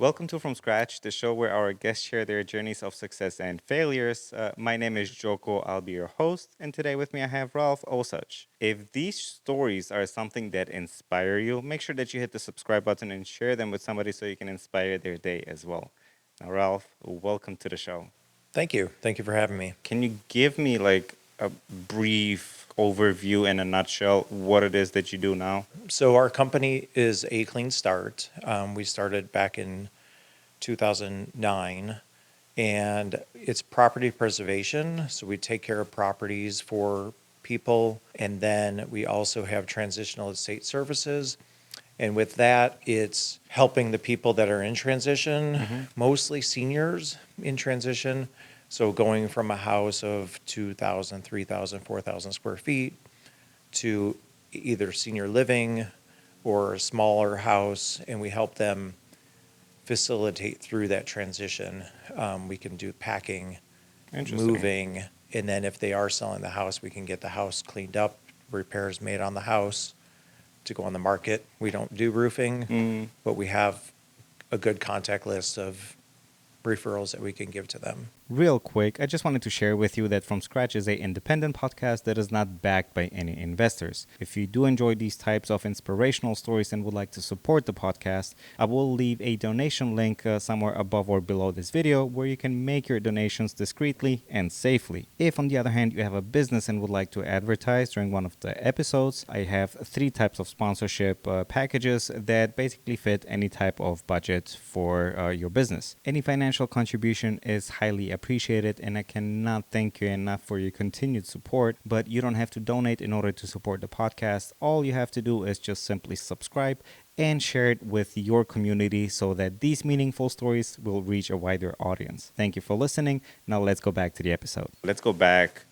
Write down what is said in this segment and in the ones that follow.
Welcome to From Scratch, the show where our guests share their journeys of success and failures. My name is Joko, I'll be your host, and today with me I have Ralph Osuch. If these stories are something that inspire you, make sure that you hit the subscribe button and share them with somebody so you can inspire their day as well. Now, Ralph, welcome to the show. Thank you. Thank you for having me. Can you give me like a brief overview in a nutshell what it is that you do now? So, our company is A Clean Start. We started back in 2009, and it's property preservation. So, we take care of properties for people, and then we also have transitional estate services. And with that, it's helping the people that are in transition, Mm-hmm. mostly seniors in transition. So, going from a house of 2,000, 3,000, 4,000 square feet to either senior living or a smaller house, and we help them facilitate through that transition. We can do packing, Interesting. moving, and then if they are selling the house, we can get the house cleaned up, repairs made on the house to go on the market. We don't do roofing, Mm. but we have a good contact list of referrals that we can give to them. Real quick, I just wanted to share with you that From Scratch is an independent podcast that is not backed by any investors. If you do enjoy these types of inspirational stories and would like to support the podcast, I will leave a donation link somewhere above or below this video where you can make your donations discreetly and safely. If, on the other hand, you have a business and would like to advertise during one of the episodes, I have three types of sponsorship packages that basically fit any type of budget for your business. Any financial contribution is highly appreciated, and I cannot thank you enough for your continued support. But you don't have to donate in order to support the podcast. All you have to do is just simply subscribe and share it with your community so that these meaningful stories will reach a wider audience. Thank you for listening. Now let's go back to the episode. Let's go back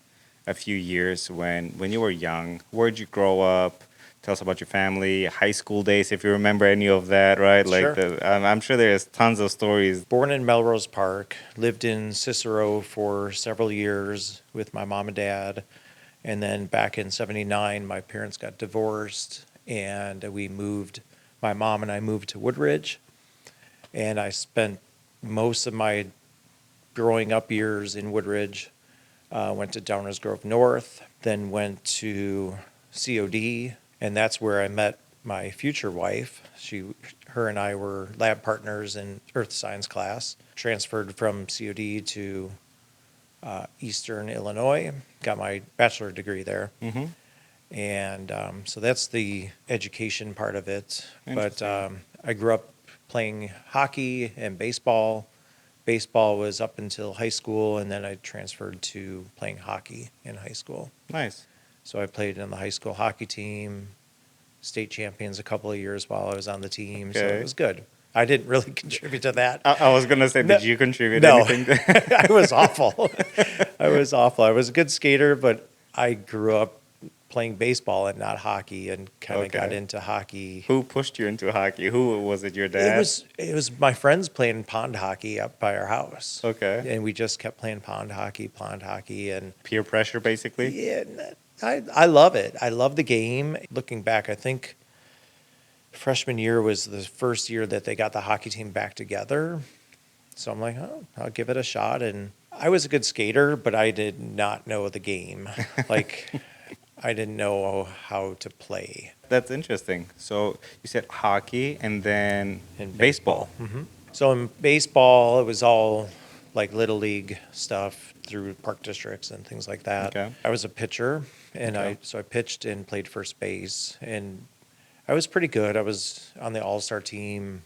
a few years when you were young. Where'd you grow up? Tell us about your family, high school days, if you remember any of that, right? Sure. I'm sure there's tons of stories. Born in Melrose Park, lived in Cicero for several years with my mom and dad. And then back in 79, my parents got divorced and my mom and I moved to Woodridge. And I spent most of my growing up years in Woodridge. Went to Downers Grove North, then went to COD, and that's where I met my future wife. Her and I were lab partners in earth science class. Transferred from COD to Eastern Illinois, got my bachelor degree there. Mm-hmm. And so that's the education part of it. But Interesting. I grew up playing hockey and baseball. Baseball was up until high school, and then I transferred to playing hockey in high school. Nice. So I played in the high school hockey team, state champions a couple of years while I was on the team. So it Okay. was good. I didn't really contribute to that. I was gonna say, No, did you contribute no. anything? I was awful. I was awful. I was a good skater, but I grew up playing baseball and not hockey, and kind of got Okay. into hockey. Who pushed you into hockey? Who was it? Your It dad? was my friends playing pond hockey up by our house. Okay. And we just kept playing pond hockey, and Peer pressure, basically. yeah, I love it. I love the game. Looking back, I think freshman year was the first year that they got the hockey team back together. So I'm like, oh, I'll give it a shot. And I was a good skater, but I did not know the game. Like, I didn't know how to play That's interesting. So you said hockey and then in baseball. baseball. So in baseball, it was all like little league stuff through park districts and things like that. Okay. I was a pitcher, and Okay. I pitched and played first base, and I was pretty good. I was on the all-star team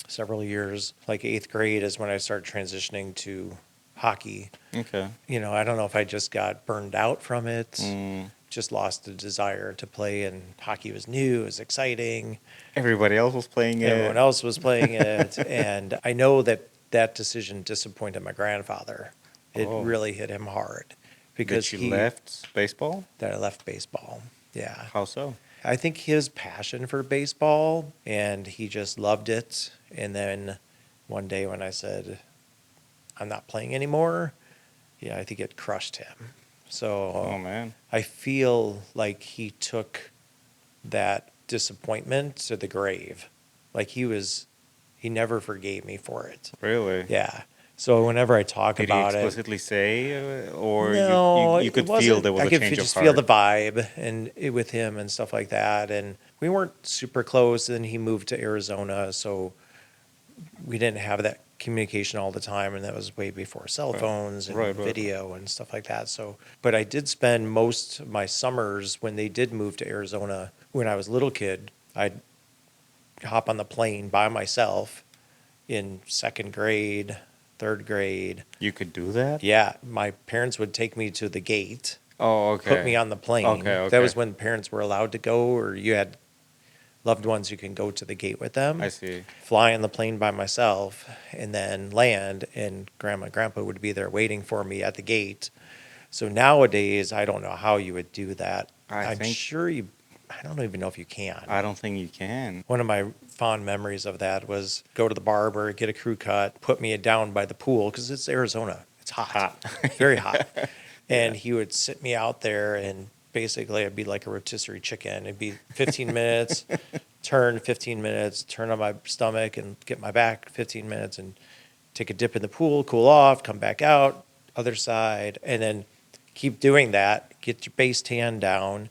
several years. Like eighth grade is when I started transitioning to hockey. Okay. I don't know if I just got burned out from it, Mm. just lost the desire to play, and hockey was new, it was exciting. Everybody else was playing it. Everyone else was playing it, and I know that decision disappointed my grandfather. It Oh. really hit him hard because That you left baseball? that I left baseball. Yeah. How so? I think his passion for baseball, and he just loved it. And then one day when I said, I'm not playing anymore, yeah, I think it crushed him. So Oh man. I feel like he took that disappointment to the grave. Like he was He never forgave me for it. Really? Yeah. So whenever I talk Did he about it, explicitly say, or no, you it could feel there wasn't. was I a could change of just feel the heart? vibe and with him and stuff like that. And we weren't super close. And he moved to Arizona, so we didn't have that communication all the time. And that was way before cell Right. phones and Right. video and stuff like that. So, but I did spend most of my summers when they did move to Arizona. When I was a little kid, I'd hop on the plane by myself in second grade, third grade. You could do that? Yeah, my parents would take me to the gate, Oh, put me okay. on the plane. Okay, That okay. was when parents were allowed to go, or you had loved ones you can go to the gate with them. I see. Fly on the plane by myself and then land, and grandma and grandpa would be there waiting for me at the gate. So nowadays, I don't know how you would do that. I I'm think sure you, I don't even know if you can. I don't think you can. One of my fond memories of that was go to the barber, get a crew cut, put me down by the pool because it's Arizona. It's hot, Hot. very hot. Yeah. And he would sit me out there, and basically I'd be like a rotisserie chicken. It'd be 15 minutes, turn 15 minutes, turn on my stomach and get my back 15 minutes and take a dip in the pool, cool off, come back out, other side, and then keep doing that, get your base tan down.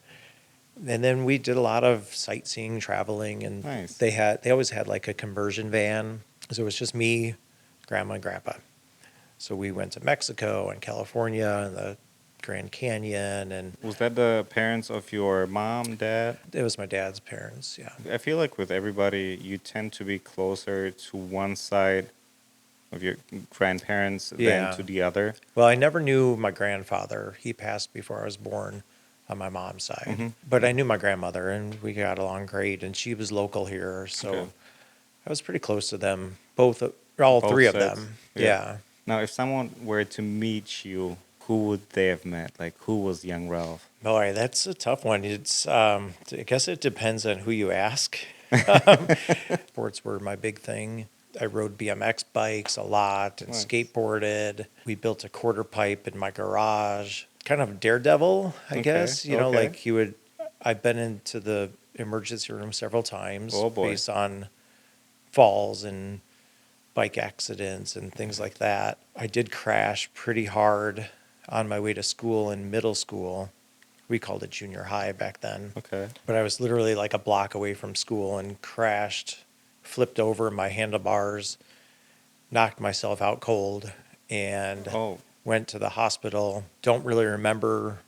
And then we did a lot of sightseeing, traveling, and Nice. they always had like a conversion van. So it was just me, grandma, and grandpa. So we went to Mexico and California and the Grand Canyon, and Was that the parents of your mom, dad? it was my dad's parents. Yeah. I feel like with everybody, you tend to be closer to one side of your grandparents than Yeah. to the other. Well, I never knew my grandfather. He passed before I was born on my mom's side. Mhm. But I knew my grandmother, and we got along great. And she was local here, so Okay. I was pretty close to them. All Both three of sets. them. Yeah. Yeah. Now, if someone were to meet you, who would they have met? Like, who was young Ralph? Boy, that's a tough one. It's I guess it depends on who you ask. Sports were my big thing. I rode BMX bikes a lot and Nice. skateboarded. We built a quarter pipe in my garage. Kind of daredevil, I Okay, guess. You know, okay. like you would. I've been into the emergency room several times Oh, boy. based on falls and bike accidents and things like that. I did crash pretty hard on my way to school in middle school. We called it junior high back then. Okay. But I was literally like a block away from school and crashed, flipped over my handlebars, knocked myself out cold, and Oh, went to the hospital. Don't really remember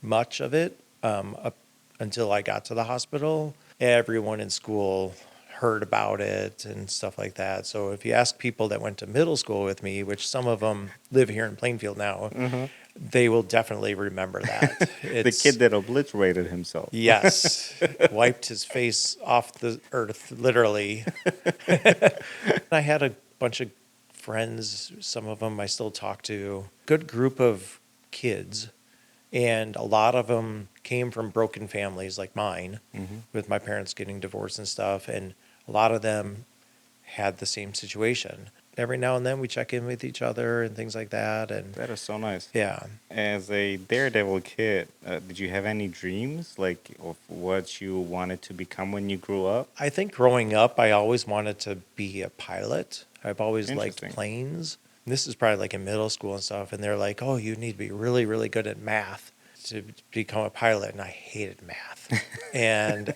much of it up until I got to the hospital. Everyone in school heard about it and stuff like that. So if you ask people that went to middle school with me, which some of them live here in Plainfield now, they will definitely remember that. the kid that obliterated himself. Yes, wiped his face off the earth, literally. I had a bunch of friends, some of them I still talk to. Good group of kids, and a lot of them came from broken families like mine, with my parents getting divorced and stuff, and a lot of them had the same situation. Every now and then we check in with each other and things like that, and That is so nice. yeah. As a daredevil kid, did you have any dreams, like of what you wanted to become when you grew up? I think growing up, I always wanted to be a pilot. I've always liked Interesting. planes. This is probably like in middle school and stuff. And they're like, oh, you need to be really, really good at math to become a pilot. And I hated math. And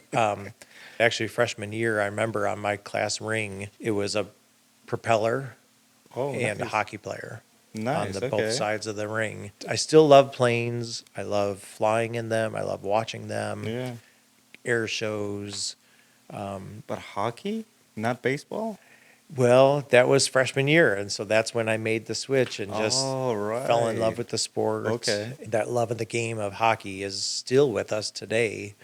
actually, freshman year, I remember on my class ring, it was a propeller Oh, and a nice. hockey player on Nice. the Okay. both sides of the ring. I still love planes. I love flying in them. I love watching them, Yeah. air shows. But hockey, not baseball. Well, that was freshman year, and so that's when I made the switch and just Oh, right. fell in love with the sport. Okay. That love of the game of hockey is still with us today.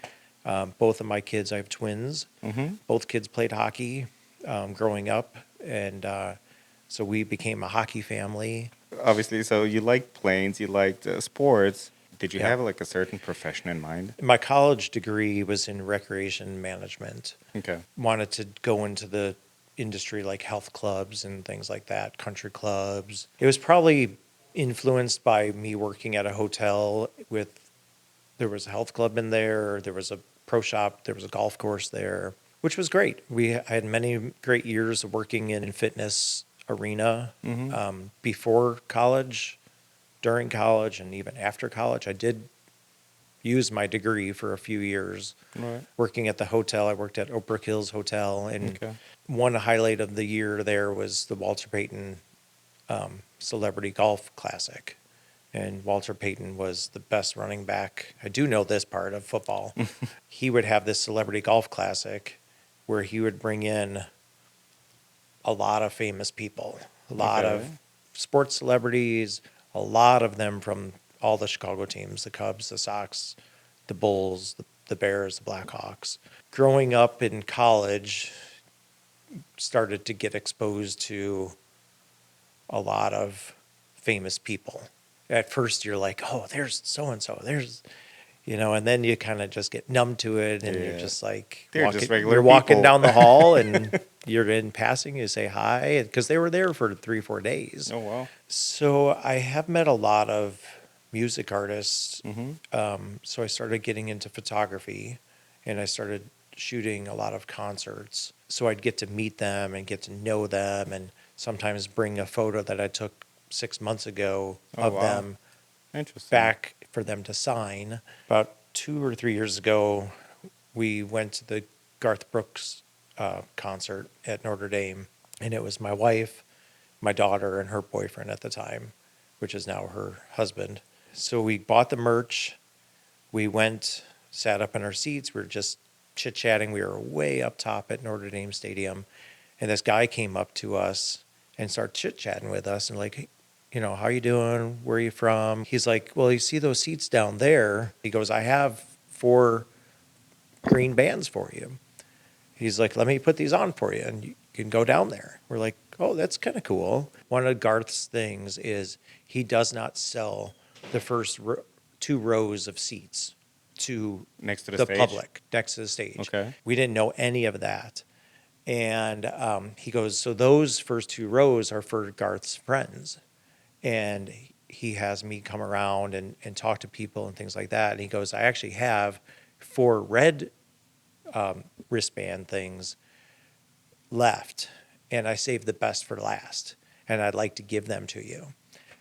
Both of my kids, I have twins. Mm-hmm. Both kids played hockey growing up, and so we became a hockey family. Obviously, so you liked planes, you liked sports. Did you Yeah. have like a certain profession in mind? My college degree was in recreation management. Okay. Wanted to go into the industry like health clubs and things like that, country clubs. It was probably influenced by me working at a hotel there was a health club in there was a pro shop, there was a golf course there. which was great. I had many great years of working in fitness arena before college, during college, and even after college. I did use my degree for a few years Right. working at the hotel. I worked at Oak Hills Hotel, and Okay. one highlight of the year there was the Walter Payton Celebrity Golf Classic. And Walter Payton was the best running back. I do know this part of football. He would have this Celebrity Golf Classic where he would bring in a lot of famous people, a lot Okay. of sports celebrities, a lot of them from all the Chicago teams, the Cubs, the Sox, the Bulls, the Bears, the Blackhawks. Growing up in college, started to get exposed to a lot of famous people. At first, you're like, oh, there's so and so, and then you kind of just get numb to it, and you're Yeah. just like, They're just regular you're walking people. down the hall, and you're in passing, you say hi, because they were there for 3-4 days. Oh, wow. So I have met a lot of music artists. Mm-hmm. So I started getting into photography, and I started shooting a lot of concerts. So I'd get to meet them and get to know them, and sometimes bring a photo that I took 6 months ago Oh, of wow. them Interesting. back for them to sign. About 2 or 3 years ago, we went to the Garth Brooks concert at Notre Dame, and it was my wife, my daughter, and her boyfriend at the time, which is now her husband. So we bought the merch. We went, sat up in our seats. We were just chit-chatting. We were way up top at Notre Dame Stadium, and this guy came up to us and started chit-chatting with us and like, hey, how you doing? Where are you from? He's like, well, you see those seats down there? He goes, I have 4 green bands for you. He's like, let me put these on for you and you can go down there. We're like, oh, that's kind of cool. One of Garth's things is he does not sell the first 2 rows of seats to Next to the the stage? public next to the stage. Okay. We didn't know any of that. And he goes, so those first 2 rows are for Garth's friends. And he has me come around and talk to people and things like that. And he goes, I actually have 4 red wristband things left, and I saved the best for last, and I'd like to give them to you.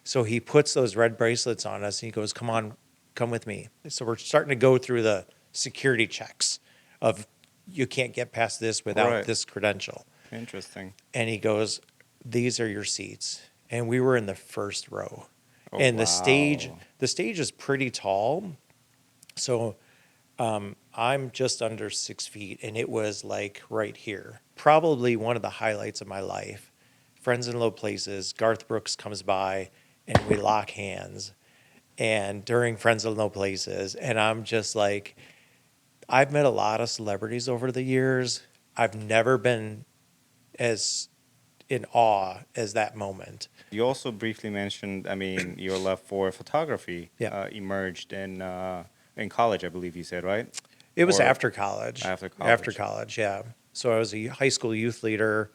So he puts those red bracelets on us, and he goes, come on, come with me. So we're starting to go through the security checks of you can't get past this without Right. this credential. Interesting. And he goes, these are your seats. And we were in the first row. Oh, And wow. the stage is pretty tall. So I'm just under 6 feet, and it was like right here. Probably one of the highlights of my life. Friends in Low Places, Garth Brooks comes by, and we lock hands. And during Friends in Low Places, and I'm just like, I've met a lot of celebrities over the years. I've never been as in awe as that moment. You also briefly mentioned, your love for photography Yeah. emerged in college, I believe you said, right? It was Or after college. after After college. college, yeah. So I was a high school youth leader,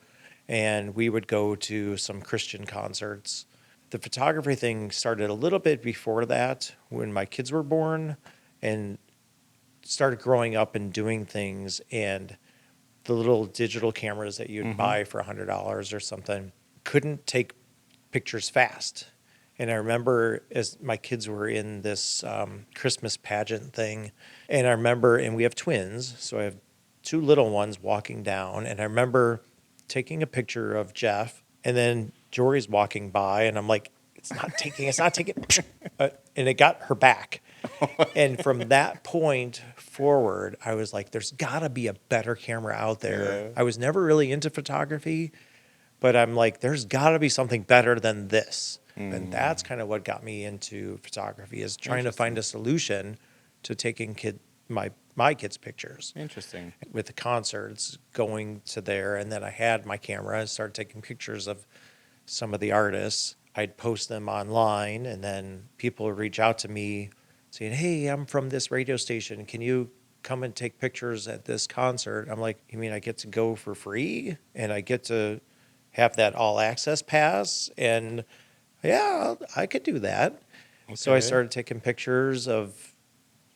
and we would go to some Christian concerts. The photography thing started a little bit before that when my kids were born and started growing up and doing things. And the little digital cameras that you'd buy for $100 or something couldn't take pictures fast. And I remember as my kids were in this Christmas pageant thing, and I remember, and we have twins, so I have 2 little ones walking down, and I remember taking a picture of Jeff, and then Jory's walking by, and I'm like, it's not taking, and it got her back. And from that point forward, I was like, there's got to be a better camera out there. Yeah. I was never really into photography, but I'm like, there's got to be something better than this. And that's kind of what got me into photography, is trying to find a solution to taking my kids' pictures. Interesting. With the concerts, going to there, and then I had my camera, I started taking pictures of some of the artists. I'd post them online, and then people would reach out to me saying, hey, I'm from this radio station. Can you come and take pictures at this concert? I'm like, you mean I get to go for free? And I get to have that all access pass? And yeah, I could do that. So I Okay. started taking pictures of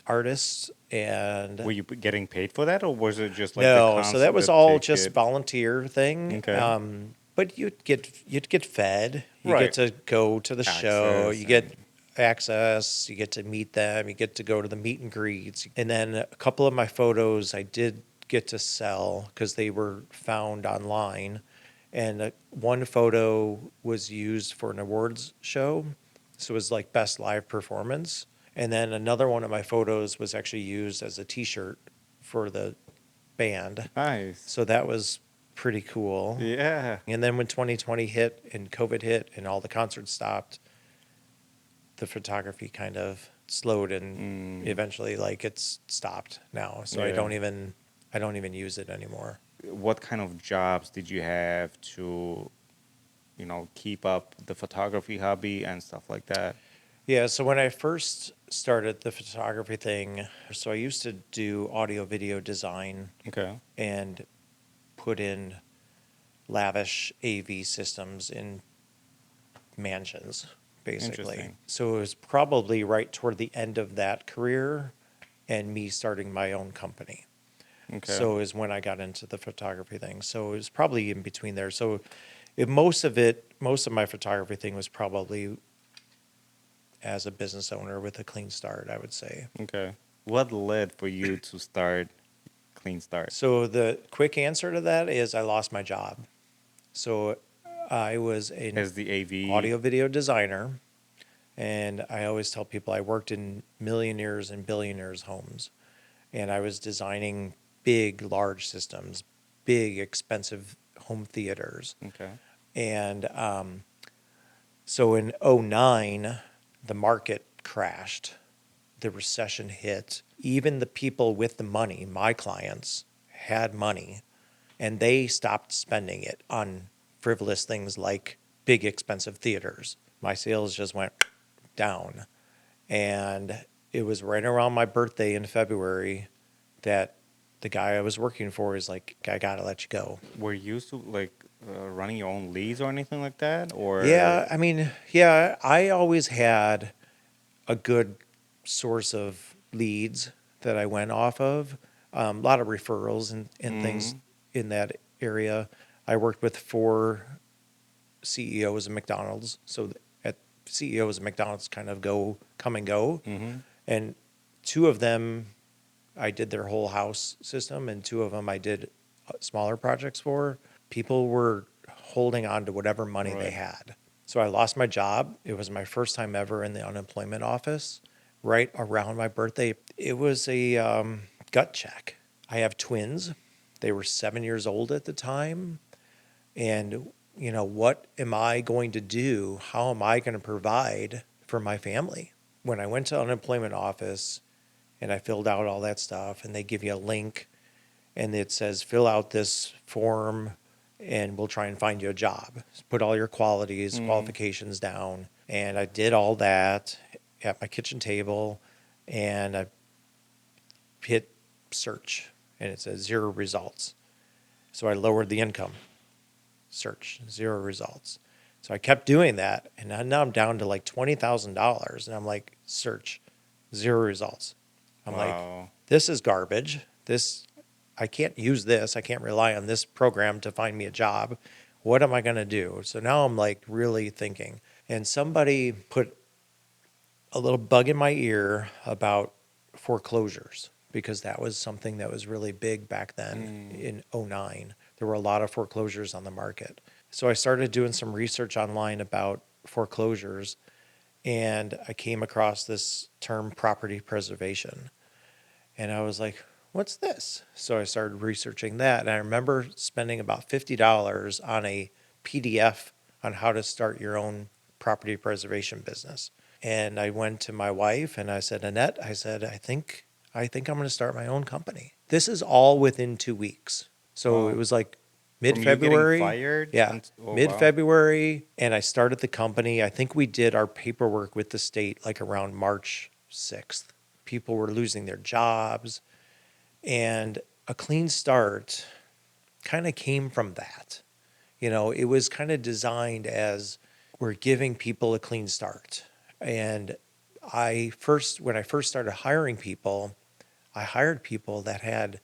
artists. Were And you getting paid for that, or was it just like the no, so that concept, was the all just ticket? volunteer thing. Okay. But you'd get fed. You get Right. to go to the show. Access You get and access. You get to meet them. You get to go to the meet and greets. And then a couple of my photos I did get to sell because they were found online. And one photo was used for an awards show. So it was like best live performance. And then another one of my photos was actually used as a T-shirt for the band. nice. So that was pretty cool. Yeah. And then when 2020 hit and COVID hit and all the concerts stopped, the photography kind of slowed and Mm, eventually like it's stopped now. So yeah. I don't even use it anymore. What kind of jobs did you have to, keep up the photography hobby and stuff like that? Yeah, so when I first started the photography thing, so I used to do audio video design Okay. and put in lavish AV systems in mansions, basically. Interesting. So it was probably right toward the end of that career and me starting my own company. Okay. So is when I got into the photography thing. So it was probably in between there. So if most of my photography thing was probably as a business owner with a clean start, I would say. Okay. What led for you to start Clean Start? So the quick answer to that is I lost my job. So I was an As the AV. audio video designer. And I always tell people I worked in millionaires and billionaires' homes. And I was designing big, large systems, big, expensive home theaters. Okay. And so in '09, the market crashed. The recession hit. Even the people with the money, my clients, had money, and they stopped spending it on frivolous things like big, expensive theaters. My sales just went down. And it was right around my birthday in February that the guy I was working for is like, I got to let you go. Were you used to like running your own leads or anything like that? Or Yeah, I mean, yeah, I always had a good source of leads that I went off of. A lot of referrals and things mm, in that area. I worked with 4 CEOs of McDonald's. So at CEOs of McDonald's kind of come and go. mm-hmm. And 2 of them, I did their whole house system, and 2 of them I did smaller projects for. People were holding on to whatever money they Right. had. So I lost my job. It was my first time ever in the unemployment office right around my birthday. It was a gut check. I have twins. They were 7 years old at the time. And, what am I going to do? How am I going to provide for my family? When I went to unemployment office and I filled out all that stuff, and they give you a link and it says, fill out this form and we'll try and find you a job. Put all your Mm, qualifications down. And I did all that at my kitchen table, and I hit search and it says 0 results. So I lowered the income. Search, 0 results. So I kept doing that, and now I'm down to like $20,000, and I'm like, search, 0 results. I'm like, wow. this is garbage. I can't use this. I can't rely on this program to find me a job. What am I going to do? So now I'm like really thinking. And somebody put a little bug in my ear about foreclosures because that was something that was really big back then Mm, in '09. There were a lot of foreclosures on the market. So I started doing some research online about foreclosures, and I came across this term property preservation. And I was like, what's this? So I started researching that. And I remember spending about $50 on a PDF on how to start your own property preservation business. And I went to my wife and I said, Annette, I said, I think I'm going to start my own company. This is all within 2 weeks. So it wow. was like mid From you getting February. fired? Yeah. And oh Mid wow. February. And I started the company. I think we did our paperwork with the state like around March 6th. People were losing their jobs. And a clean start kind of came from that. It was kind of designed as we're giving people a clean start. And when I first started hiring people, I hired people that had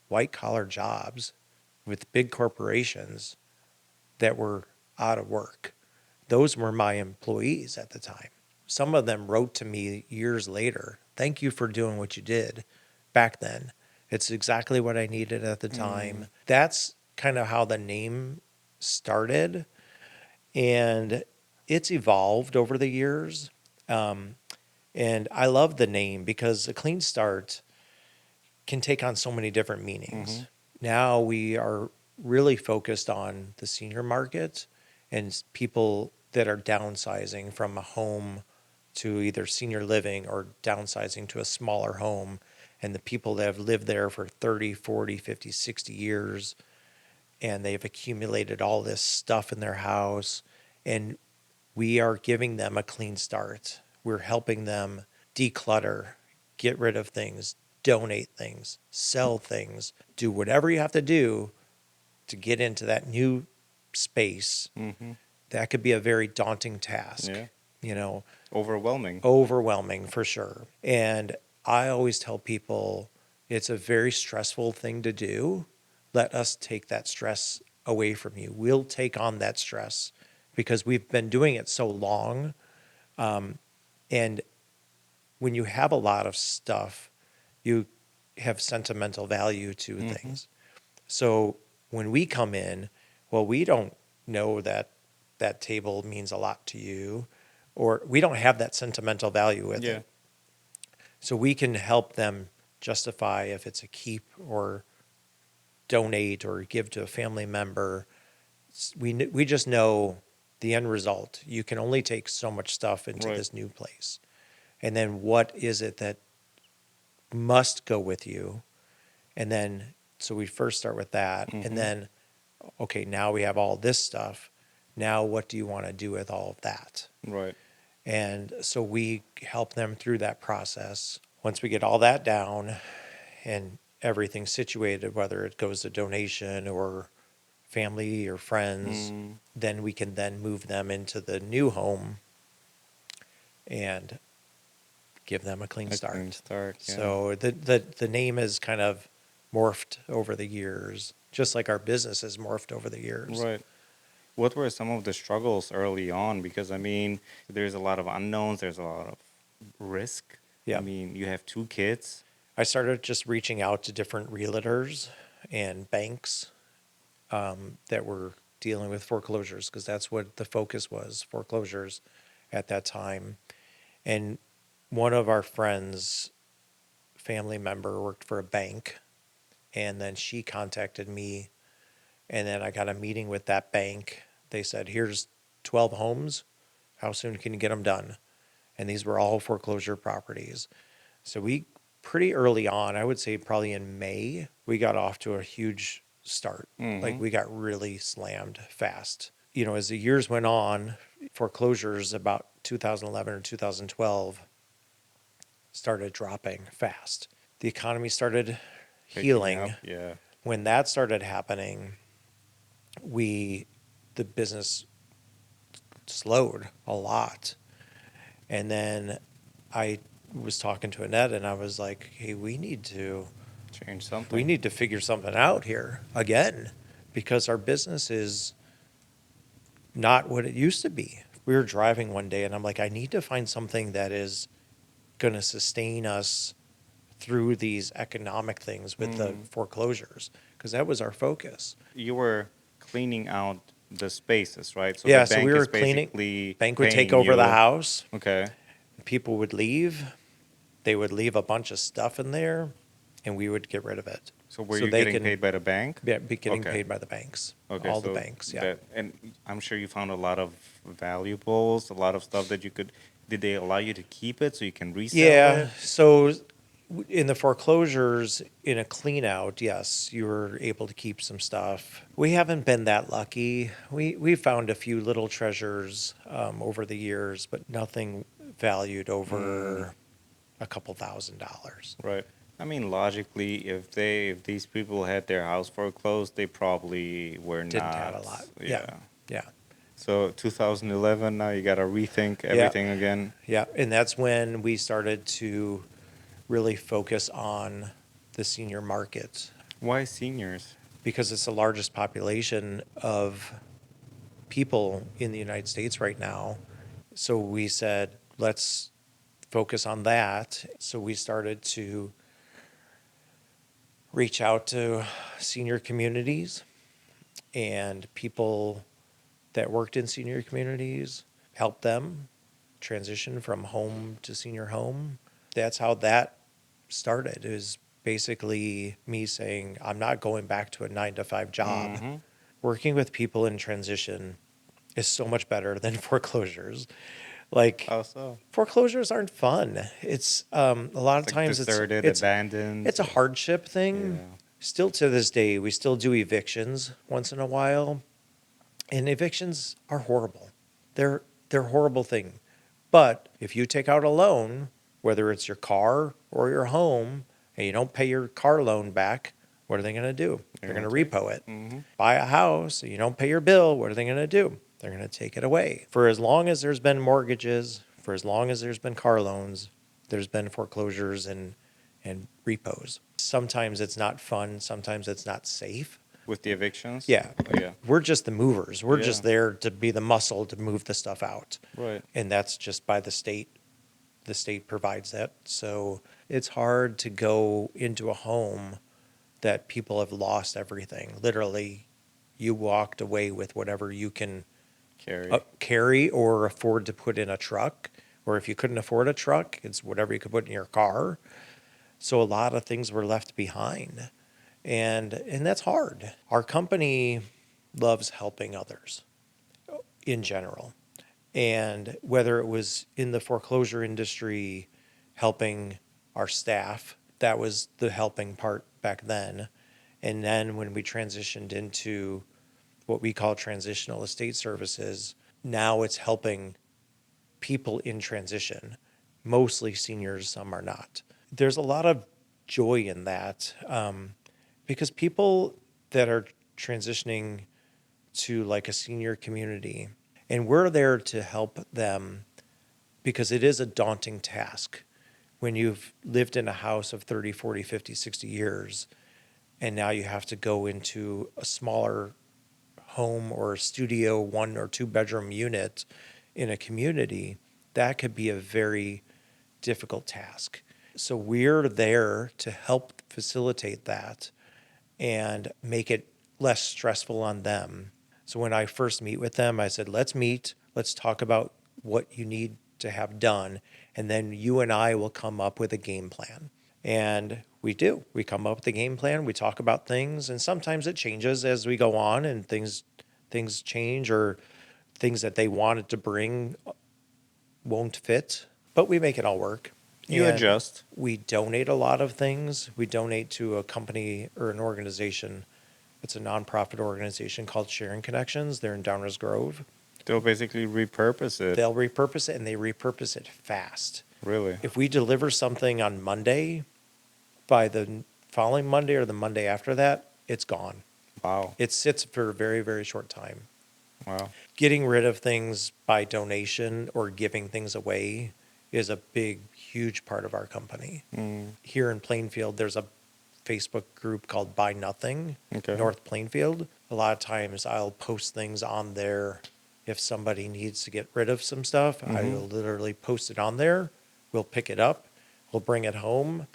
white collar jobs with big corporations that were out of work. Those were my employees at the time. Some of them wrote to me years later, "Thank you for doing what you did back then. It's exactly what I needed at the time." That's kind of how the name started. And it's evolved over the years. And I love the name because a clean start can take on so many different meanings. Now we are really focused on the senior market and people that are downsizing from a home to either senior living or downsizing to a smaller home. And the people that have lived there for 30, 40, 50, 60 years, and they've accumulated all this stuff in their house. And we are giving them a clean start. We're helping them declutter, get rid of things, donate things, sell things, do whatever you have to do to get into that new space. That could be a very daunting task. Yeah. You know, Overwhelming. for sure. And I always tell people it's a very stressful thing to do. Let us take that stress away from you. We'll take on that stress because we've been doing it so long. And when you have a lot of stuff, you have sentimental value to things. So when we come in, well, we don't know that that table means a lot to you, or we don't have that sentimental value with Yeah. it. So we can help them justify if it's a keep or donate or give to a family member. We just know the end result. You can only take so much stuff into Right. this new place. And then what is it that must go with you? And then, so we first start with that. And then, okay, now we have all this stuff. Now, what do you want to do with all of that? Right. And so we help them through that process. Once we get all that down and everything situated, whether it goes to donation or family or friends, then we can then move them into the new home and give them a clean A start. clean start, yeah. So the name has kind of morphed over the years, just like our business has morphed over the years. Right. What were some of the struggles early on? Because I mean, there's a lot of unknowns, there's a lot of risk. Yeah. I mean, you have two kids. I started just reaching out to different realtors and banks that were dealing with foreclosures because that's what the focus was, foreclosures at that time. And one of our friends, family member, worked for a bank, and then she contacted me, and then I got a meeting with that bank. They said, "Here's 12 homes. How soon can you get them done?" And these were all foreclosure properties. So we pretty early on, I would say probably in May, we got off to a huge start. Like we got really slammed fast. You know, as the years went on, foreclosures about 2011 or 2012 started dropping fast. The economy started Picking healing. up, yeah. When that started happening, the business slowed a lot. And then I was talking to Annette and I was like, "Hey, we need to Change something. figure something out here again because our business is not what it used to be." We were driving one day and I'm like, "I need to find something that is going to sustain us through these economic things with the foreclosures," because that was our focus. You were cleaning out the spaces, right? So Yeah, the so we bank were is cleaning. basically Bank would take paying over the you. house. Okay. People would leave. They would leave a bunch of stuff in there, and we would get rid of it. So were So you they getting can paid by the bank? be getting Okay. paid by the banks. Okay, All the so banks, yeah. that, and I'm sure you found a lot of valuables, a lot of stuff that you could. Did they allow you to keep it so you can resell Yeah. it? So in the foreclosures, in a clean out, yes, you were able to keep some stuff. We haven't been that lucky. We found a few little treasures over the years, but nothing valued over a couple $1,000s. Right. I mean, logically, if these people had their house foreclosed, they probably were Didn't not. have a lot. Yeah. Yeah. So 2011, now you got to rethink Yeah. everything again. Yeah. And that's when we started to really focus on the senior market Why seniors? because it's the largest population of people in the United States right now. So we said, let's focus on that. So we started to reach out to senior communities and people that worked in senior communities, help them transition from home to senior home. That's how that started. It was basically me saying, I'm not going back to a 9 to 5 job. Mm-hmm. Working with people in transition is so much better than foreclosures. Like How so? foreclosures aren't fun. It's a lot of It's like times deserted, it's abandoned. it's a hardship thing. Yeah. Still to this day, we still do evictions once in a while, and evictions are horrible. They're a horrible thing. But if you take out a loan, whether it's your car or your home, and you don't pay your car loan back, what are they going to do? They're going to repo it. Mm-hmm. Buy a house, and you don't pay your bill, what are they going to do? They're going to take it away. For as long as there's been mortgages, for as long as there's been car loans, there's been foreclosures and repos. Sometimes it's not fun, sometimes it's not safe. With the evictions? Yeah. Oh, yeah. We're just the movers. We're Yeah. just there to be the muscle to move the stuff out. Right. And that's just by the state. The state provides that. So it's hard to go into a home that people have lost everything. Literally, you walked away with whatever you can Carry. carry or afford to put in a truck. Or if you couldn't afford a truck, it's whatever you could put in your car. So a lot of things were left behind. And that's hard. Our company loves helping others in general. And whether it was in the foreclosure industry, helping our staff, that was the helping part back then. And then when we transitioned into what we call transitional estate services, now it's helping people in transition, mostly seniors, some are not. There's a lot of joy in that because people that are transitioning to like a senior community, and we're there to help them because it is a daunting task when you've lived in a house of 30, 40, 50, 60 years, and now you have to go into a smaller home or a studio, 1 or 2 bedroom unit in a community. That could be a very difficult task. So we're there to help facilitate that and make it less stressful on them. So when I first meet with them, I said, let's meet, let's talk about what you need to have done, and then you and I will come up with a game plan. And we do. We come up with a game plan, we talk about things, and sometimes it changes as we go on and things change or things that they wanted to bring won't fit, but we make it all work. You And adjust. we donate a lot of things. We donate to a company or an organization. It's a nonprofit organization called Sharing Connections. They're in Downers Grove. They'll basically repurpose it. They'll repurpose it, and they repurpose it fast. Really? If we deliver something on Monday, by the following Monday or the Monday after that, it's gone. Wow. It sits for a very, very short time. Wow. Getting rid of things by donation or giving things away is a big, huge part of our company. Here in Plainfield, there's a Facebook group called Buy Nothing, Okay. North Plainfield. A lot of times I'll post things on there. If somebody needs to get rid of some stuff, I will literally post it on there. We'll pick it up, we'll bring it home,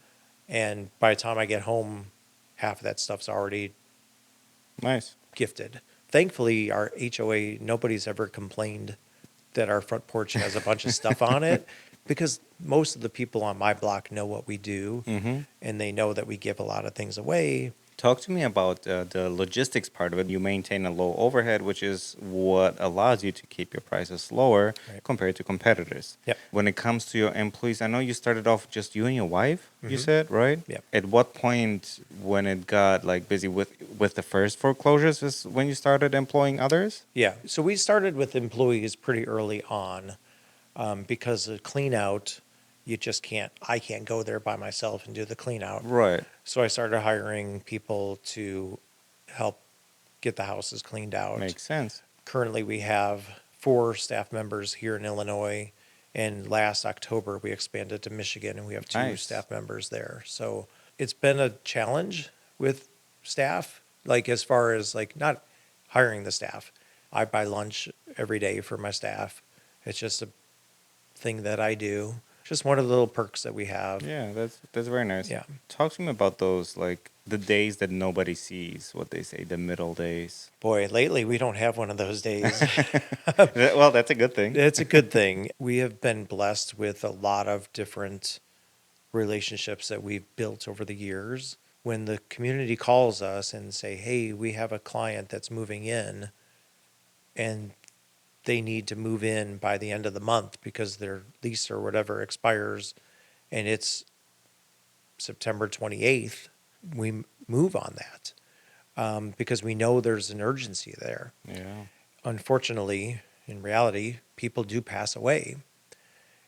and by the time I get home, half of that stuff's already Nice. gifted. Thankfully, our HOA, nobody's ever complained that our front porch has a bunch of stuff on it because most of the people on my block know what we do and they know that we give a lot of things away. Talk to me about the logistics part of it. You maintain a low overhead, which is what allows you to keep your prices lower compared to competitors. Yep. When it comes to your employees, I know you started off just you and your wife, you said, right? Yep. At what point when it got like busy with the first foreclosures is when you started employing others? Yeah. So we started with employees pretty early on because the clean out, I can't go there by myself and do the clean out. Right. So I started hiring people to help get the houses cleaned out. Makes sense. Currently, we have 4 staff members here in Illinois, and last October we expanded to Michigan, and we have 2 Nice. staff members there. So it's been a challenge with staff, like as far as like not hiring the staff. I buy lunch every day for my staff. It's just a thing that I do. Just one of the little perks that we have. Yeah, that's very nice. Yeah. Talk to me about those, like the days that nobody sees, what they say, the middle days. Boy, lately we don't have one of those days. Well, that's a good thing. It's a good thing. We have been blessed with a lot of different relationships that we've built over the years. When the community calls us and say, "Hey, we have a client that's moving in and they need to move in by the end of the month because their lease or whatever expires and it's September 28th," we move on that because we know there's an urgency there. Yeah. Unfortunately, in reality, people do pass away.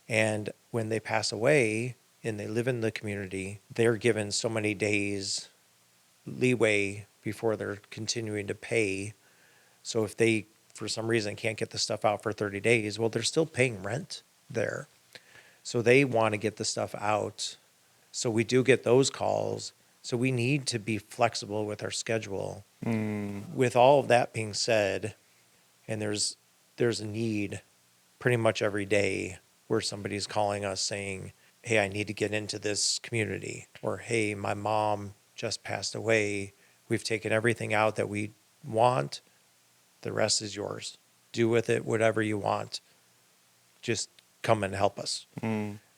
And when they pass away and they live in the community, they're given so many days leeway before they're continuing to pay. So if they, for some reason, can't get the stuff out for 30 days, well, they're still paying rent there. So they want to get the stuff out. So we do get those calls. So we need to be flexible with our schedule. With all of that being said, and there's a need pretty much every day where somebody's calling us saying, "Hey, I need to get into this community," or "Hey, my mom just passed away. We've taken everything out that we want. The rest is yours. Do with it whatever you want. Just come and help us."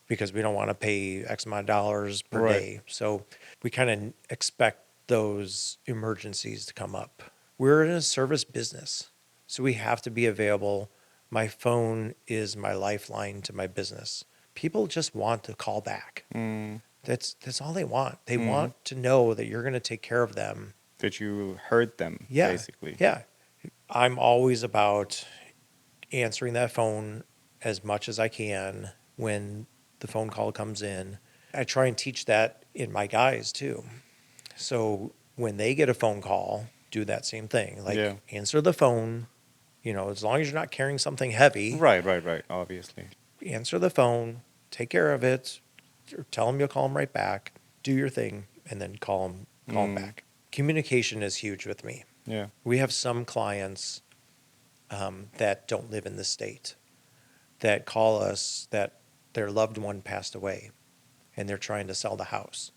Because we don't want to pay X amount of dollars per Right. day. So we kind of expect those emergencies to come up. We're in a service business, so we have to be available. My phone is my lifeline to my business. People just want to call back. That's all they want. They want to know that you're going to take care of them. That you heard them, Yeah. basically. Yeah. I'm always about answering that phone as much as I can when the phone call comes in. I try and teach that in my guys too. So when they get a phone call, do that same thing. Like Yeah. answer the phone, as long as you're not carrying something heavy, Right, obviously. answer the phone, take care of it, or tell them you'll call them right back, do your thing, and then call them back. Communication is huge with me. Yeah. We have some clients that don't live in the state that call us that their loved one passed away and they're trying to sell the house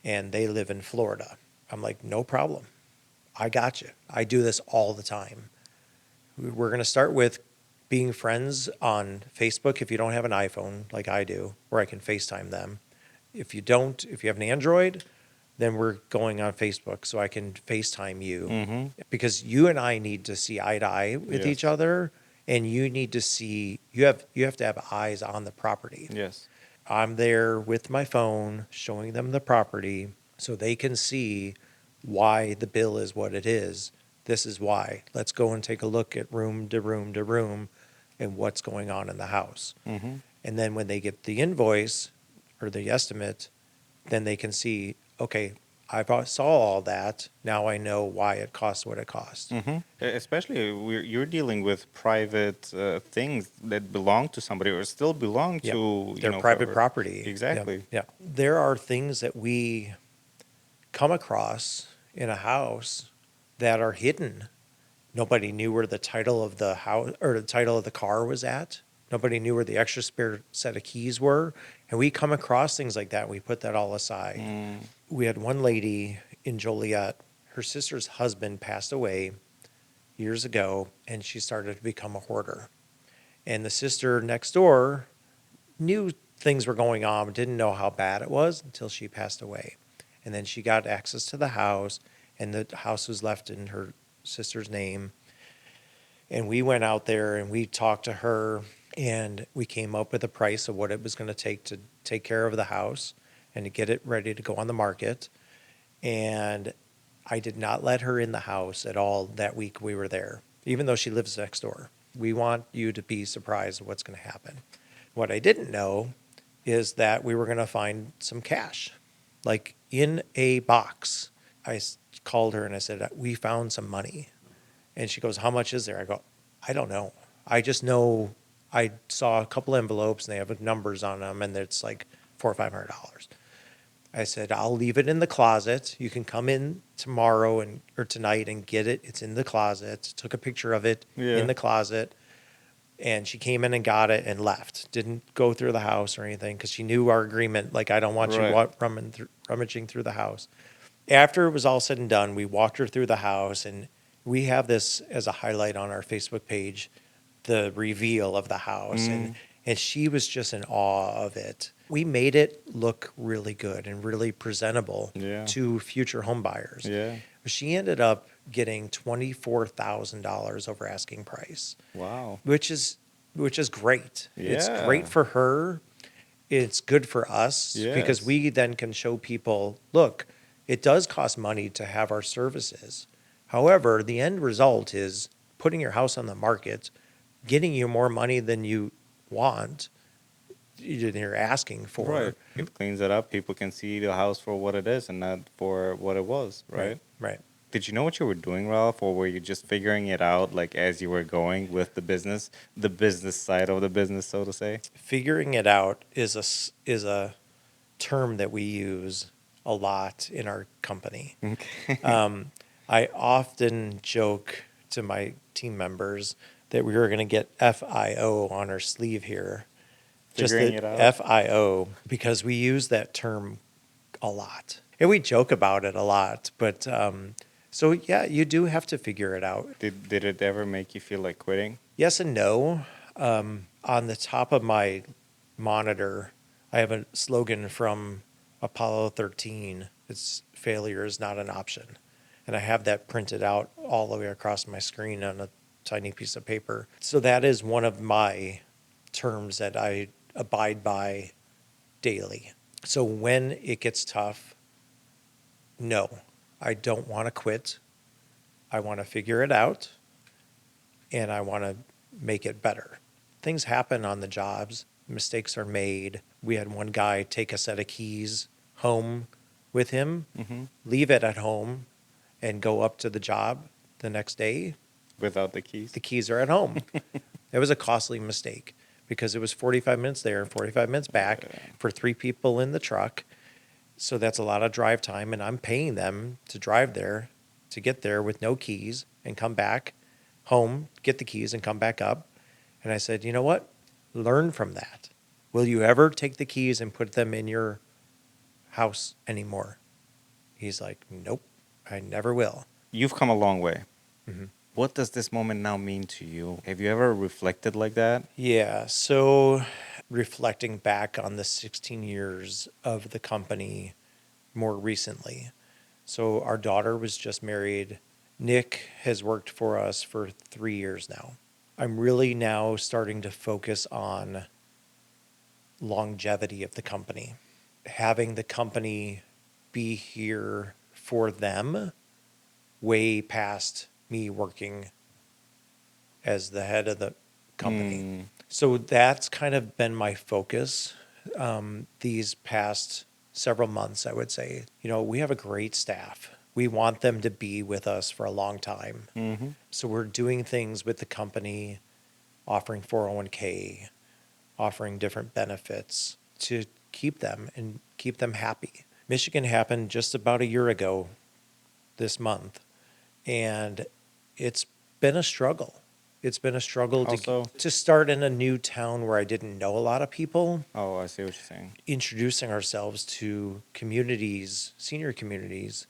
and they live in Florida. I'm like, no problem. I got you. I do this all the time. We're going to start with being friends on Facebook if you don't have an iPhone like I do, where I can FaceTime them. If you have an Android, then we're going on Facebook so I can FaceTime you because you and I need to see eye to eye with each Yes. other, and you need to see you have to have eyes on the property. Yes. I'm there with my phone showing them the property so they can see why the bill is what it is. This is why. Let's go and take a look at room to room to room and what's going on in the house. And then when they get the invoice or the estimate, then they can see, okay, I saw all that. Now I know why it costs what it costs. Especially you're dealing with private things that belong to somebody or still belong Yep. to Their private whoever. property. Exactly. Yeah. There are things that we come across in a house that are hidden. Nobody knew where the title of the house or the title of the car was at. Nobody knew where the extra spare set of keys were. And we come across things like that. We put that all aside. We had one lady in Joliet, her sister's husband passed away years ago, and she started to become a hoarder. And the sister next door knew things were going on, but didn't know how bad it was until she passed away. And then she got access to the house, and the house was left in her sister's name. And we went out there and we talked to her, and we came up with a price of what it was going to take care of the house and to get it ready to go on the market. And I did not let her in the house at all that week we were there, even though she lives next door. We want you to be surprised of what's going to happen. What I didn't know is that we were going to find some cash, like in a box. I called her and I said, we found some money. And she goes, how much is there? I go, I don't know. I just know I saw a couple envelopes and they have numbers on them and it's like $400 or $500. I said, I'll leave it in the closet. You can come in tomorrow or tonight and get it. It's in the closet. Took a picture of it in Yeah. the closet. And she came in and got it and left. Didn't go through the house or anything because she knew our agreement. Like, I don't want you Right. rummaging through the house. After it was all said and done, we walked her through the house, and we have this as a highlight on our Facebook page, the reveal of the house. And she was just in awe of it. We made it look really good and really presentable Yeah. to future home buyers. Yeah. She ended up getting $24,000 over asking price, Wow. which is great. It's great Yeah. for her. It's good for us because Yes. we then can show people, look, it does cost money to have our services. However, the end result is putting your house on the market, getting you more money than you want, you're asking Right. for. It cleans it up. People can see the house for what it is and not for what it was, right? Right. Did you know what you were doing, Ralph, or were you just figuring it out like as you were going with the business side of the business, so to say? Figuring it out is a term that we use a lot in our company. Okay. I often joke to my team members that we were going to get FIO on our sleeve here. Just Figuring the it out. FIO, because we use that term a lot. And we joke about it a lot. But so, yeah, you do have to figure it out. Did it ever make you feel like quitting? Yes and no. On the top of my monitor, I have a slogan from Apollo 13. It's failure is not an option. And I have that printed out all the way across my screen on a tiny piece of paper. So that is one of my terms that I abide by daily. So when it gets tough, no, I don't want to quit. I want to figure it out and I want to make it better. Things happen on the jobs, mistakes are made. We had one guy take a set of keys home with him, Mm-hmm. leave it at home, and go up to the job the next day. Without the keys? The keys are at home. It was a costly mistake because it was 45 minutes there, 45 minutes back for 3 people in the truck. So that's a lot of drive time, and I'm paying them to drive there, to get there with no keys and come back home, get the keys and come back up. And I said, you know what? Learn from that. Will you ever take the keys and put them in your house anymore? He's like, nope, I never will. You've come a long way. Mhm. What does this moment now mean to you? Have you ever reflected like that? Yeah. So reflecting back on the 16 years of the company more recently. So our daughter was just married. Nick has worked for us for 3 years now. I'm really now starting to focus on longevity of the company, having the company be here for them way past me working as the head of the company. Mm, So that's kind of been my focus these past several months, I would say. You know, we have a great staff. We want them to be with us for a long time. mm-hmm. So we're doing things with the company, offering 401k, offering different benefits to keep them and keep them happy. Michigan happened just about a year ago this month, and it's been a struggle. It's been a struggle Also, to start in a new town where I didn't know a lot of people, oh, I see what you're saying. introducing ourselves to communities, senior communities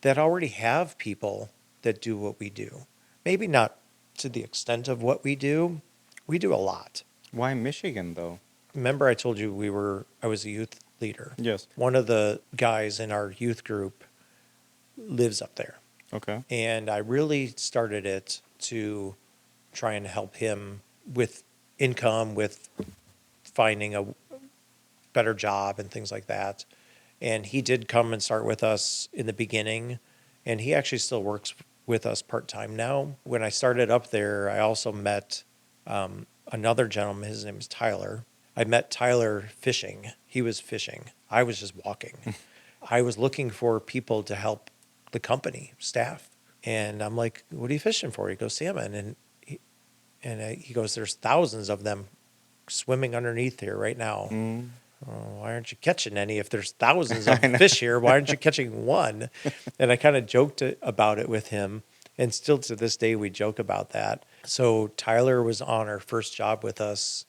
that already have people that do what we do. Maybe not to the extent of what we do. We do a lot. Why Michigan, though? Remember I told you I was a youth leader. Yes. One of the guys in our youth group lives up there. Okay. And I really started it to try and help him with income, with finding a better job and things like that. And he did come and start with us in the beginning, and he actually still works with us part-time now. When I started up there, I also met another gentleman. His name is Tyler. I met Tyler fishing. He was fishing. I was just walking. I was looking for people to help the company, staff. And I'm like, what are you fishing for? He goes, salmon. He goes, there's thousands of them swimming underneath here right now. Mm. Oh, why aren't you catching any? If there's thousands I of know. fish here, why aren't you catching one? And I kind of joked about it with him. And still to this day, we joke about that. So Tyler was on our first job with us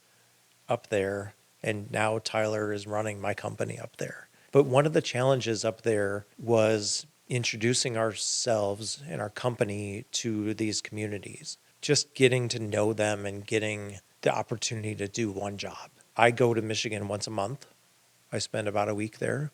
up there. And now Tyler is running my company up there. But one of the challenges up there was introducing ourselves and our company to these communities, just getting to know them and getting the opportunity to do one job. I go to Michigan once a month. I spend about a week there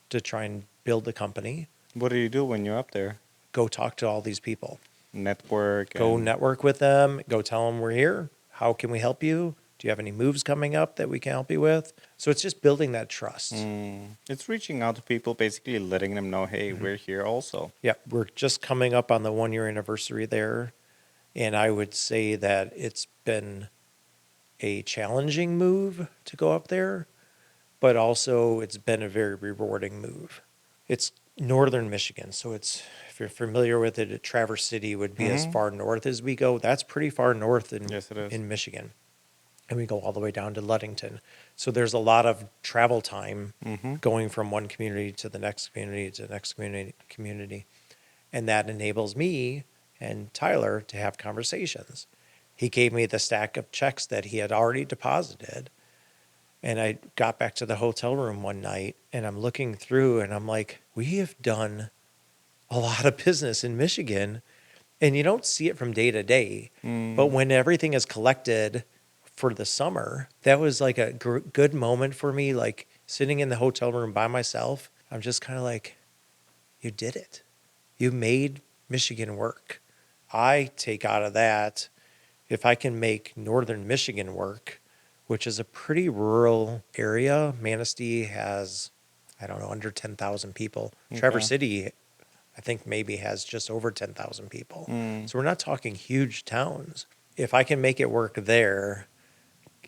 to try and build the company, What do you do when you're up there? go talk to all these people, Network go and network with them, go tell them we're here. How can we help you? Do you have any moves coming up that we can help you with? So it's just building that trust. it's reaching out to people, basically letting them know, hey, we're here also. Yeah, we're just coming up on the 1 year anniversary there. And I would say that it's been a challenging move to go up there, but also it's been a very rewarding move. It's northern Michigan, so it's, if you're familiar with it, Traverse City would be as far north as we go. That's pretty far north Yes, it is. in Michigan. And we go all the way down to Ludington. So there's a lot of travel time going from one community to the next community to the next community. And that enables me and Tyler to have conversations. He gave me the stack of checks that he had already deposited. And I got back to the hotel room one night and I'm looking through and I'm like, we have done a lot of business in Michigan. And you don't see it from day to day. But when everything is collected for the summer, that was like a good moment for me. Like sitting in the hotel room by myself, I'm just kind of like, you did it. You made Michigan work. I take out of that, if I can make northern Michigan work, which is a pretty rural area. Manistee has, I don't know, under 10,000 people. Traverse City, I think maybe has just over 10,000 people. So we're not talking huge towns. If I can make it work there,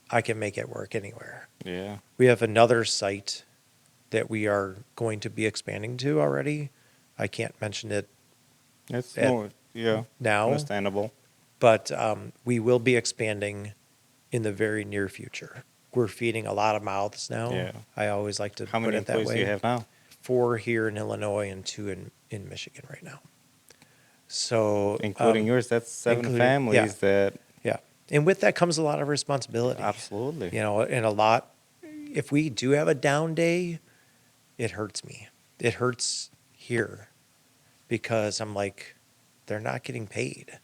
I can make it work anywhere. Yeah. We have another site that we are going to be expanding to already. I can't mention it It's At- more, yeah, now, understandable. but we will be expanding in the very near future. We're feeding a lot of mouths now. Yeah. I always like to How put many it that employees do way. you have now? 4 here in Illinois and 2 in Michigan right now. So Including yours, that's 7 including- families that, yeah. And with that comes a lot of responsibility. absolutely. You know, and a lot, if we do have a down day, it hurts me. It hurts here because I'm like, they're not getting paid.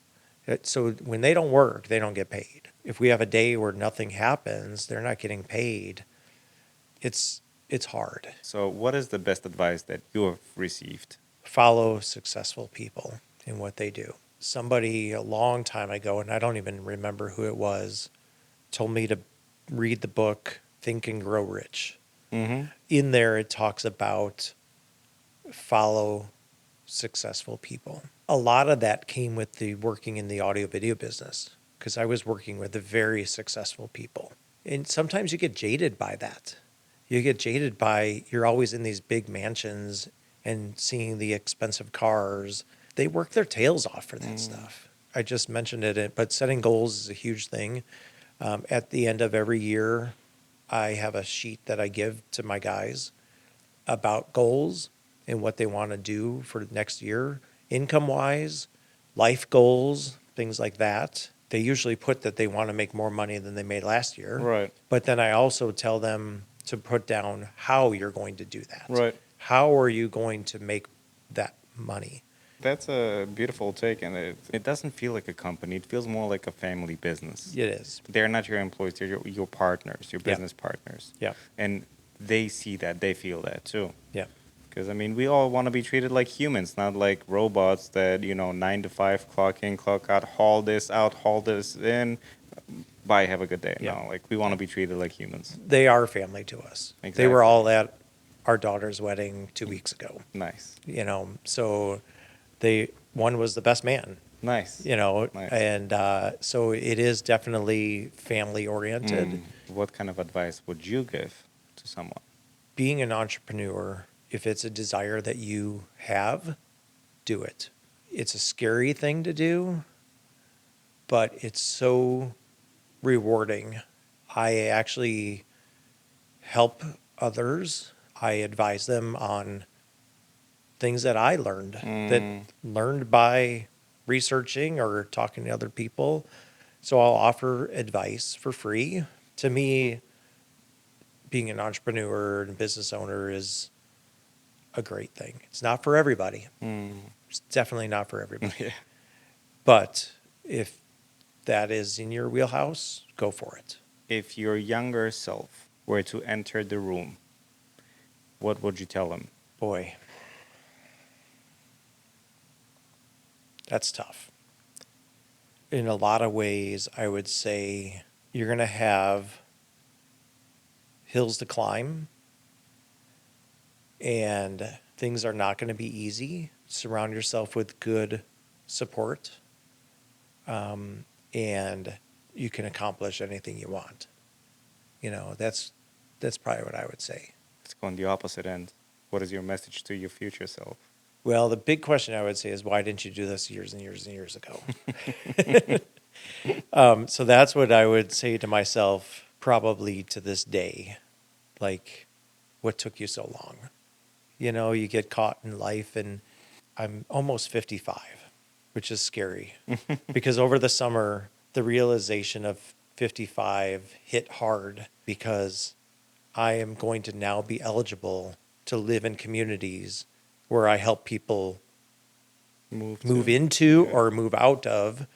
So when they don't work, they don't get paid. If we have a day where nothing happens, they're not getting paid. It's hard. So, what is the best advice that you have received? Follow successful people in what they do. Somebody a long time ago, and I don't even remember who it was, told me to read the book Think and Grow Rich. Mm-hmm. In there, it talks about follow successful people. A lot of that came with the working in the audio video business because I was working with the very successful people. And sometimes you get jaded by that. You get jaded by, you're always in these big mansions and seeing the expensive cars. They work their tails off for that stuff. I just mentioned it, but setting goals is a huge thing. At the end of every year, I have a sheet that I give to my guys about goals and what they want to do for next year, income-wise, life goals, things like that. They usually put that they want to make more money than they made last year. Right. But then I also tell them to put down how you're going to do that. Right. How are you going to make that money? That's a beautiful take, and it doesn't feel like a company. It feels more like a family business. It is. They're not your employees, they're your partners, your Yeah. business partners. Yeah. And they see that, they feel that too. Yeah. Because, I mean, we all want to be treated like humans, not like robots that, 9 to 5, clock in, clock out, haul this out, haul this in, bye, have a good day. Yeah. No, like, we want to be treated like humans. They are family to us. They Exactly. were all at our daughter's wedding 2 weeks ago. Nice. So one was the best man. Nice. Nice. And so it is definitely family oriented. What kind of advice would you give to someone? Being an entrepreneur, if it's a desire that you have, do it. it's a scary thing to do, but it's so rewarding. I actually help others. I advise them on things that I learned that learned by researching or talking to other people. So I'll offer advice for free. To me, being an entrepreneur and business owner is a great thing. It's not for everybody. It's definitely not for everybody. Yeah. But if that is in your wheelhouse, go for it. If your younger self were to enter the room, what would you tell him? Boy, that's tough. In a lot of ways, I would say you're going to have hills to climb and things are not going to be easy. Surround yourself with good support, and you can accomplish anything you want. That's probably what I would say. Let's go on the opposite end. What is your message to your future self? Well, the big question I would say is, why didn't you do this years and years and years ago? So that's what I would say to myself, probably to this day. Like, what took you so long? You get caught in life, and I'm almost 55, which is scary because over the summer, the realization of 55 hit hard because I am going to now be eligible to live in communities where I help people move into or move out of.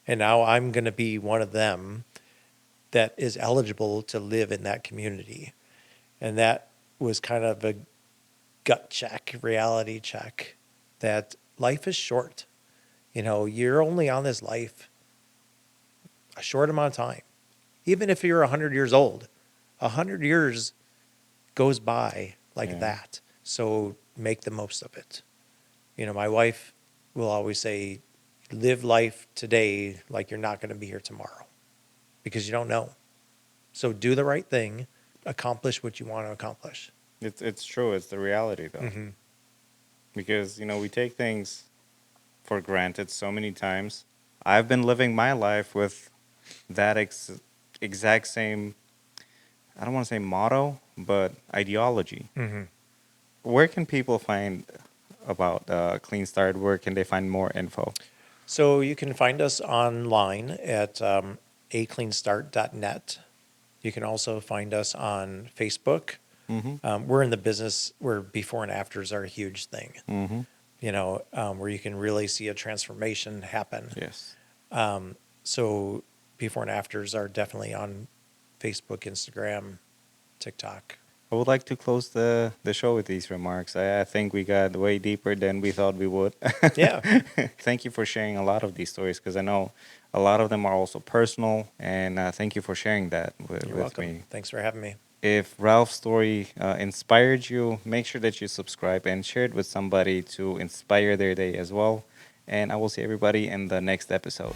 And now I'm going to be one of them that is eligible to live in that community. And that was kind of a gut check, reality check, that life is short. You're only on this life a short amount of time. Even if you're 100 years old, 100 years goes by like that. So make the most of it. My wife will always say, live life today like you're not going to be here tomorrow because you don't know. So do the right thing, accomplish what you want to accomplish. It's true. It's the reality, though. Mm-hmm. Because, we take things for granted so many times. I've been living my life with that exact same, I don't want to say motto, but ideology. Mm-hmm. Where can people find about Clean Start? Where can they find more info? So you can find us online at acleanstart.net. You can also find us on Facebook. Mm-hmm. We're in the business where before and afters are a huge thing, Mm-hmm. where you can really see a transformation happen. Yes. So before and afters are definitely on Facebook, Instagram, TikTok. I would like to close the show with these remarks. I think we got way deeper than we thought we would. Yeah. Thank you for sharing a lot of these stories because I know a lot of them are also personal. And thank you for sharing that with welcome. me. Thanks for having me. If Ralph's story inspired you, make sure that you subscribe and share it with somebody to inspire their day as well. And I will see everybody in the next episode.